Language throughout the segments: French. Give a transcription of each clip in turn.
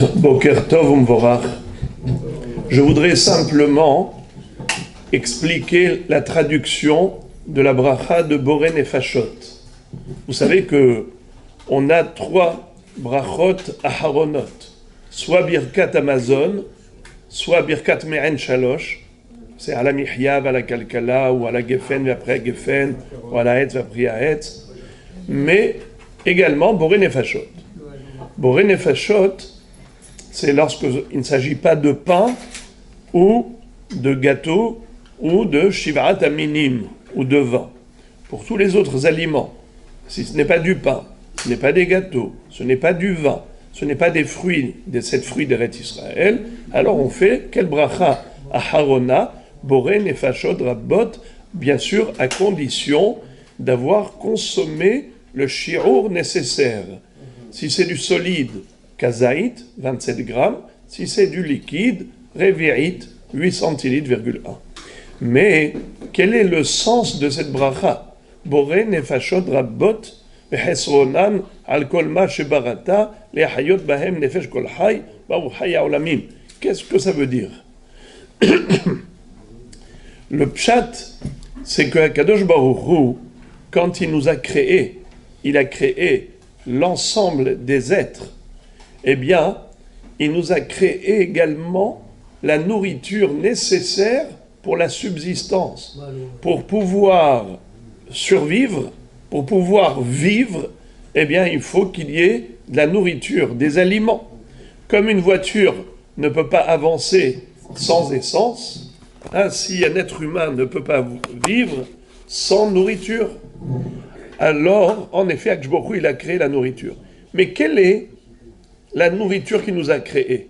Boker Tov Umvorach. Je voudrais simplement expliquer la traduction de la bracha de Boré Nefashot. Vous savez que on a 3 brachot aharonot, soit Birkat Amazon, soit Birkat Me'en Shalosh, c'est à la Mihyav, à la Kalkala, ou à la Geffen, et après Geffen, ou à la Hetz, après à Hetz, mais également Boré Nefashot. Boré Nefashot, c'est lorsqu'il ne s'agit pas de pain, ou de gâteau, ou de Shivarat Aminim, ou de vin. Pour tous les autres aliments, si ce n'est pas du pain, ce n'est pas des gâteaux, ce n'est pas du vin, ce n'est pas des fruits, des 7 fruits d'Eretz Israël, alors on fait quel bracha aharona, boré nefashot rabbot, bien sûr à condition d'avoir consommé le shi'ur nécessaire. Si c'est du solide, kazaït, 27 grammes, si c'est du liquide, revi'it, 8 centilitres,1. Mais quel est le sens de cette bracha? Boré nefashot rabbot, v'hesronan al kol ma shebarata, le'hayot bahem nefesh kol hay, ba'u haya olamim. Qu'est-ce que ça veut dire? Le pshat, c'est que Kadosh Baruch Hu, quand il nous a créés, il a créé l'ensemble des êtres, eh bien, il nous a créé également la nourriture nécessaire pour la subsistance, pour pouvoir survivre, pour pouvoir vivre, eh bien, il faut qu'il y ait de la nourriture, des aliments. Comme une voiture ne peut pas avancer sans essence, ainsi un être humain ne peut pas vivre sans nourriture. Alors, en effet, Akadosh Baruch Hu, il a créé la nourriture. Mais quelle est la nourriture qu'il nous a créée?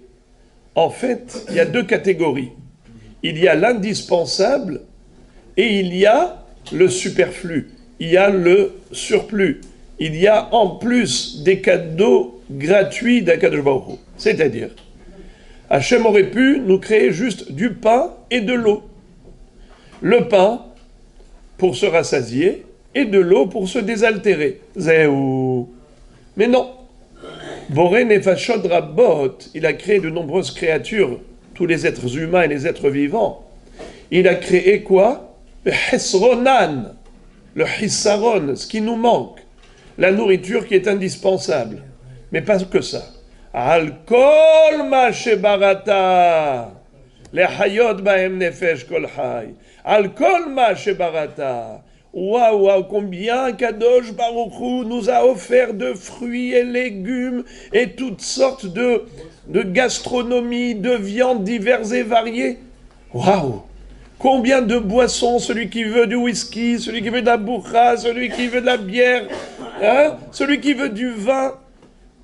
En fait, il y a 2 catégories. Il y a l'indispensable et il y a le superflu. Il y a le surplus. Il y a en plus des cadeaux gratuits d'Akadosh Baruch Hu. C'est-à-dire, Hachem aurait pu nous créer juste du pain et de l'eau. Le pain pour se rassasier et de l'eau pour se désaltérer. Zéou. Mais non. Boré Nefashot Rabbot, il a créé de nombreuses créatures, tous les êtres humains et les êtres vivants. Il a créé quoi? Le Hesronan, le Hissaron, ce qui nous manque. La nourriture qui est indispensable. Mais pas que ça. Al kol ma shebarata, le hayot bahem nefesh kol hay. Al kol ma shebarata. Waouh, combien Kadosh Baruch Hu nous a offert de fruits et légumes et toutes sortes de gastronomie, de viandes diverses et variées. Waouh, combien de boissons, celui qui veut du whisky, celui qui veut de la bourra, celui qui veut de la bière, hein, celui qui veut du vin.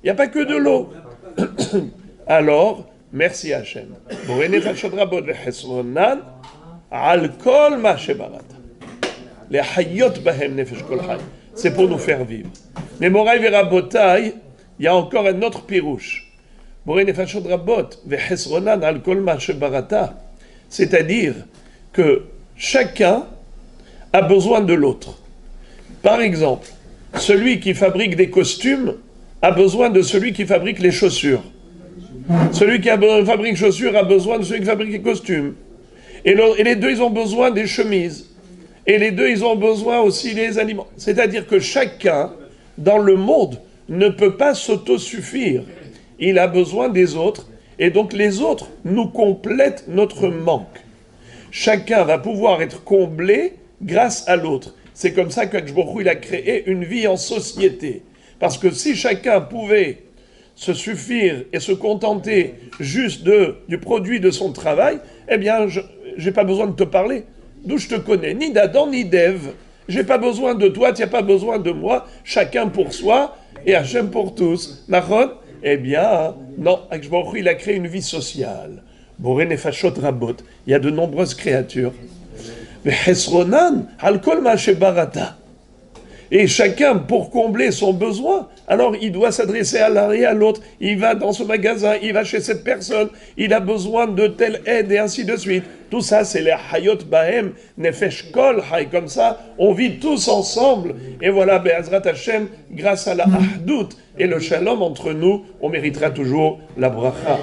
Il n'y a pas que de l'eau. Alors, merci Hachem. C'est pour nous faire vivre. Mais Moraï Verabotai, il y a encore un autre pirouche. C'est-à-dire que chacun a besoin de l'autre. Par exemple, celui qui fabrique des costumes a besoin de celui qui fabrique les chaussures. Celui qui fabrique les chaussures a besoin de celui qui fabrique les costumes. Et les deux, ils ont besoin des chemises. Et les deux, ils ont besoin aussi des aliments. C'est-à-dire que chacun, dans le monde, ne peut pas s'autosuffire. Il a besoin des autres. Et donc les autres nous complètent notre manque. Chacun va pouvoir être comblé grâce à l'autre. C'est comme ça qu'Akadosh Baruch Hu, il a créé une vie en société. Parce que si chacun pouvait se suffire et se contenter juste du produit de son travail, eh bien, je n'ai pas besoin de te parler. D'où je te connais, ni d'Adam ni d'Ève. J'ai pas besoin de toi, tu n'as pas besoin de moi. Chacun pour soi et Hachem pour tous. Nachon? Eh bien, non. Akadosh Baruch Hu, il a créé une vie sociale. Boré Nefashot Rabbot. Il y a de nombreuses créatures. Mais Hesronan, al kol ma shebarata. Et chacun, pour combler son besoin, alors il doit s'adresser à l'un et à l'autre. Il va dans ce magasin, il va chez cette personne, il a besoin de telle aide et ainsi de suite. Tout ça, c'est les hayot bahem, nefesh kol hay. Comme ça, on vit tous ensemble. Et voilà, Be'ezrat Hashem, grâce à la ahdout et le shalom entre nous, on méritera toujours la bracha.